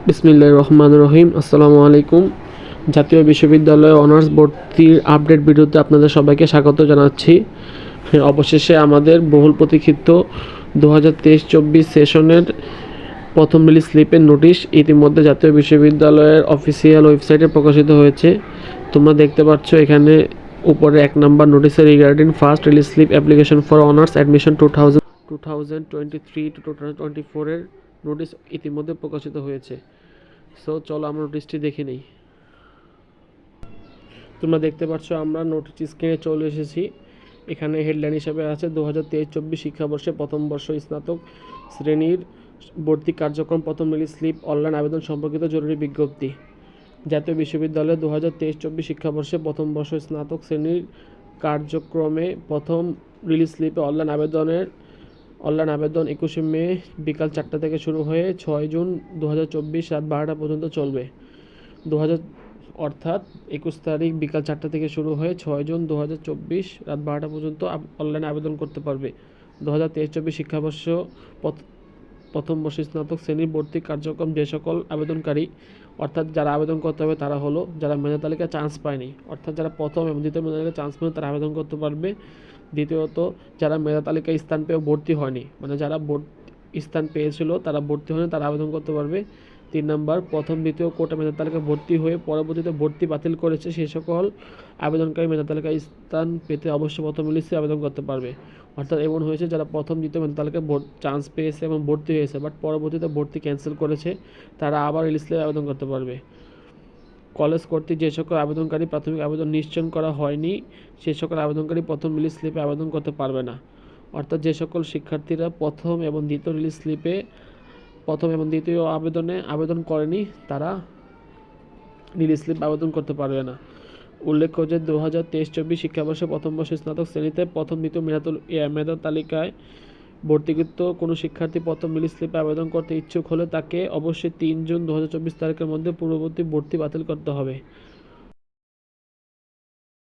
বিসমিল্লাহির রহমানির রহিম। আসসালামু আলাইকুম। জাতীয় বিশ্ববিদ্যালয়ে অনার্স ভর্তির আপডেট ভিডিওতে আপনাদের সবাইকে স্বাগত জানাচ্ছি। অবশেষে আমাদের বহুল প্রতীক্ষিত 2023-24 সেশনের প্রথম রিলিজ স্লিপের নোটিশ ইতিমধ্যে জাতীয় বিশ্ববিদ্যালয়ের অফিসিয়াল ওয়েবসাইটে প্রকাশিত হয়েছে। তোমরা দেখতে পাচ্ছ এখানে উপরে 1 নম্বর নোটিসে regarding first release slip application for honours admission 2023-2024 এর নোটিশ ইতিমধ্যে প্রকাশিত হয়েছে। সো চলো আমরা নোটিশটি দেখে নিই। তোমরা দেখতে পাচ্ছ আমরা নোটিশ স্ক্রিনে চলে এসেছি। এখানে হেডলাইন হিসেবে আছে 2023-24 শিক্ষাবর্ষে প্রথম বর্ষ স্নাতক শ্রেণীর ভর্তি কার্যক্রম প্রথম রিলিজ স্লিপ অনলাইন আবেদন সম্পর্কিত জরুরি বিজ্ঞপ্তি। জাতীয় বিশ্ববিদ্যালয়ে 2023-24 শিক্ষাবর্ষে প্রথম বর্ষ স্নাতক শ্রেণীর কার্যক্রমে প্রথম রিলিজ স্লিপে অনলাইন আবেদন 21শে মে বিকাল 4টা থেকে শুরু হয়ে 6 জুন 2024 রাত 12টা পর্যন্ত চলবে। অর্থাৎ 21 তারিখ বিকাল 4টা থেকে শুরু হয়ে 6 জুন 2024 রাত 12টা পর্যন্ত অনলাইনে আবেদন করতে পারবে। 2023-24 শিক্ষাবর্ষ প্রথম বর্ষ স্নাতক শ্রেণীর ভর্তি কার্যক্রম যে সকল আবেদনকারী, অর্থাৎ যারা আবেদন করতে হবে তারা হলো যারা মেধা তালিকায় চান্স পায়নি, অর্থাৎ যারা প্রথম এবং দ্বিতীয় মেধা তালিকায় চান্স পায়নি তারা আবেদন করতে পারবে। দ্বিতীয়ত যারা মেধা তালিকায় স্থান পেয়ে ভর্তি হয়নি, মানে যারা স্থান পেয়েছিল তারা ভর্তি হয়নি তারা আবেদন করতে পারবে। 3 নম্বর, প্রথম দ্বিতীয় কোটা মেধা তালিকায় ভর্তি হয়ে পরবর্তীতে ভর্তি বাতিল করেছে সেই সকল আবেদনকারী মেধা তালিকায় স্থান পেতে অবশ্যই প্রথম লিস্টে আবেদন করতে পারবে। অর্থাৎ এমন হয়েছে যারা প্রথম দ্বিতীয় মেধা তালিকায় চান্স পেয়েছে এবং ভর্তি হয়েছে বাট পরবর্তীতে ভর্তি ক্যান্সেল করেছে, তারা আবার লিস্টে আবেদন করতে পারবে। কলেজ কর্তৃক যে সকল আবেদনকারী প্রাথমিক আবেদন নিশ্চয়ন করা হয়নি সেই সকল আবেদনকারী প্রথম রিলিজ স্লিপে আবেদন করতে পারবে না। অর্থাৎ যে সকল শিক্ষার্থীরা প্রথম এবং দ্বিতীয় রিলিজ স্লিপে প্রথম এবং দ্বিতীয় আবেদন করেনি তারা রিলিজ স্লিপ আবেদন করতে পারবে না। উল্লেখ্য যে 2023-24 শিক্ষাবর্ষে প্রথম বর্ষ স্নাতক শ্রেণীতে প্রথম দ্বিতীয় মেধা তালিকায় ভর্তিকৃত কোনো শিক্ষার্থী প্রথম রিলিজ স্লিপে আবেদন করতে ইচ্ছুক হলে তাকে অবশ্যই 3 জুন 2024 তারিখের মধ্যে পূর্ববর্তী ভর্তি বাতিল করতে হবে।